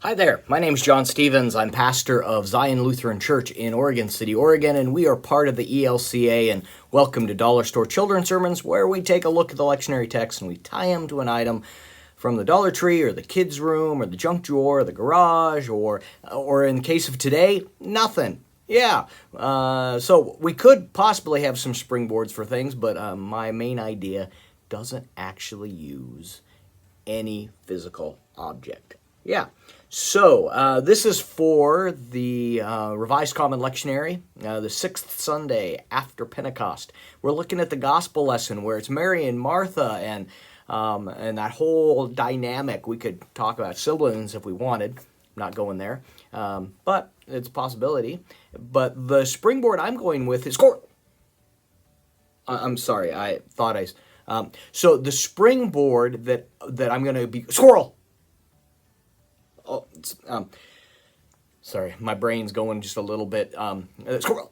Hi there, my name is John Stevens. I'm pastor of Zion Lutheran Church in Oregon City, Oregon, and we are part of the ELCA, and welcome to Dollar Store Children's Sermons, where we take a look at the lectionary text and we tie them to an item from the Dollar Tree or the kids' room or the junk drawer or the garage or in the case of today, nothing. Yeah, so we could possibly have some springboards for things, but my main idea doesn't actually use any physical object. Yeah, so this is for the Revised Common Lectionary, the sixth Sunday after Pentecost. We're looking at the gospel lesson where it's Mary and Martha and that whole dynamic. We could talk about siblings if we wanted. I'm not going there, but it's a possibility. But the springboard I'm going with is Squirrel. I'm sorry, I thought so the springboard that I'm going to be Squirrel. Oh, sorry, my brain's going just a little bit. Squirrel.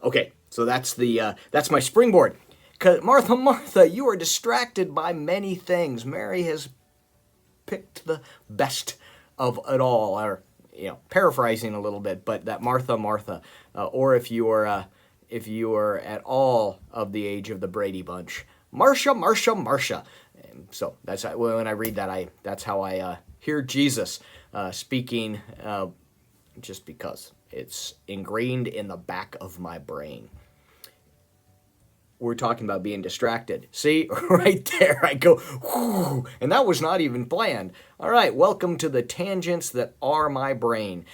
Okay, so that's my springboard. 'Cause Martha, Martha, you are distracted by many things. Mary has picked the best of it all, or paraphrasing a little bit, but that Martha, Martha, or if you are at all of the age of the Brady Bunch, Marcia, Marcia, Marcia. So that's when I read that, that's how I hear Jesus speaking, just because it's ingrained in the back of my brain. We're talking about being distracted. See, right there, I go, whoo, and that was not even planned. All right, welcome to the tangents that are my brain.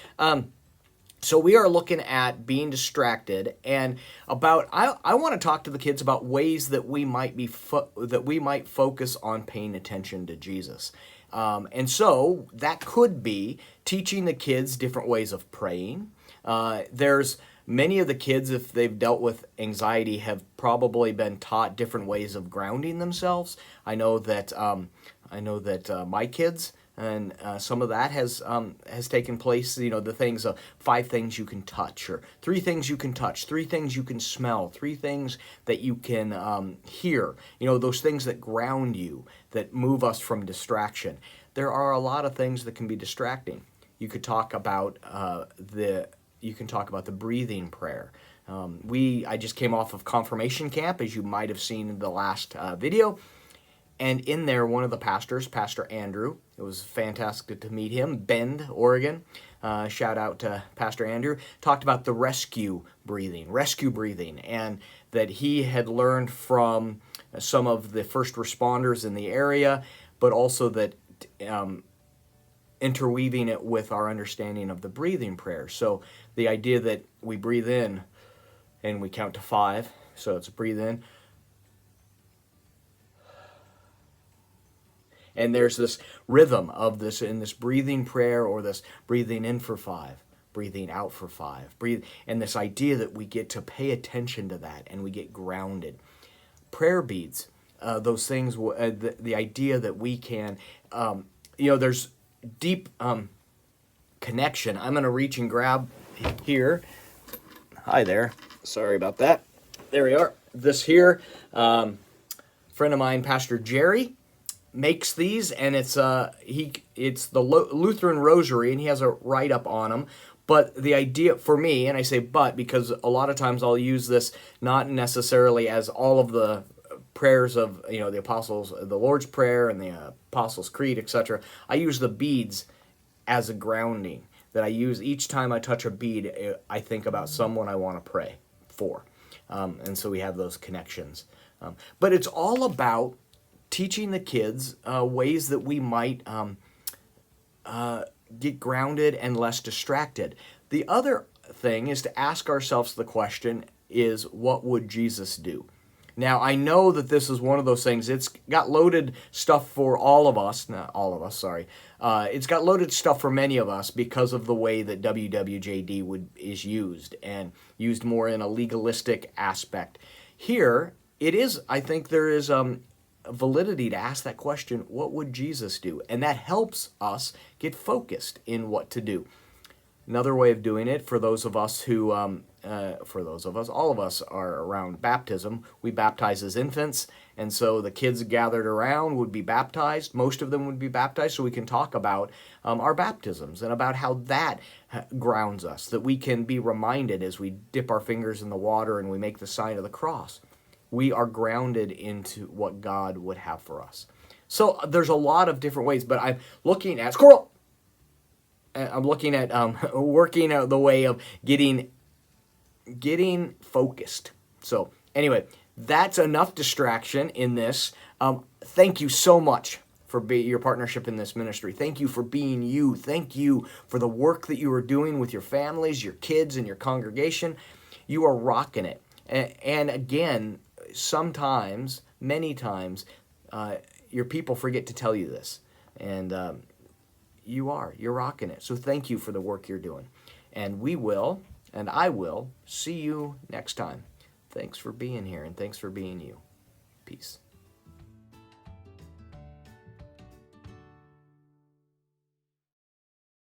So we are looking at being distracted, and about I want to talk to the kids about ways that we might focus on paying attention to Jesus, and so that could be teaching the kids different ways of praying. There's many of the kids, if they've dealt with anxiety, have probably been taught different ways of grounding themselves. I know that my kids. And some of that has taken place. The things of 5 things you can touch, or 3 things you can touch, 3 things you can smell, 3 things that you can hear. Those things that ground you, that move us from distraction. There are a lot of things that can be distracting. You could talk about the breathing prayer. I just came off of confirmation camp, as you might have seen in the last video. And in there, one of the pastors, Pastor Andrew, it was fantastic to meet him, Bend, Oregon. Shout out to Pastor Andrew. Talked about the rescue breathing, and that he had learned from some of the first responders in the area, but also that interweaving it with our understanding of the breathing prayer. So the idea that we breathe in and we count to 5, so it's breathe in. And there's this rhythm of this in this breathing prayer, or this breathing in for 5, breathing out for 5, and this idea that we get to pay attention to that and we get grounded. Prayer beads, those things, the idea that we can, there's deep connection. I'm going to reach and grab here. Hi there. Sorry about that. There we are. This here, friend of mine, Pastor Jerry, makes these, and it's the Lutheran Rosary, and he has a write-up on them. But the idea for me, and I say but because a lot of times I'll use this not necessarily as all of the prayers of the apostles, the Lord's Prayer and the Apostles' Creed, etc. I use the beads as a grounding that I use each time I touch a bead. I think about someone I want to pray for, and so we have those connections. But it's all about teaching the kids ways that we might get grounded and less distracted. The other thing is to ask ourselves the question is, what would Jesus do? Now, I know that this is one of those things. It's got loaded stuff for all of us. Not all of us, sorry. It's got loaded stuff for many of us because of the way that WWJD is used, and used more in a legalistic aspect. Here, it is, I think there is validity to ask that question, what would Jesus do? And that helps us get focused in what to do. Another way of doing it, for those of us who, all of us are around baptism. We baptize as infants, and so the kids gathered around would be baptized. Most of them would be baptized, so we can talk about our baptisms and about how that grounds us, that we can be reminded as we dip our fingers in the water and we make the sign of the cross. We are grounded into what God would have for us. So there's a lot of different ways, but I'm looking at Squirrel. I'm looking at working out the way of getting focused. So anyway, that's enough distraction in this. Thank you so much for your partnership in this ministry. Thank you for being you. Thank you for the work that you are doing with your families, your kids, and your congregation. You are rocking it. And again, sometimes, many times, your people forget to tell you this. And you're rocking it. So thank you for the work you're doing. And I will see you next time. Thanks for being here, and thanks for being you. Peace.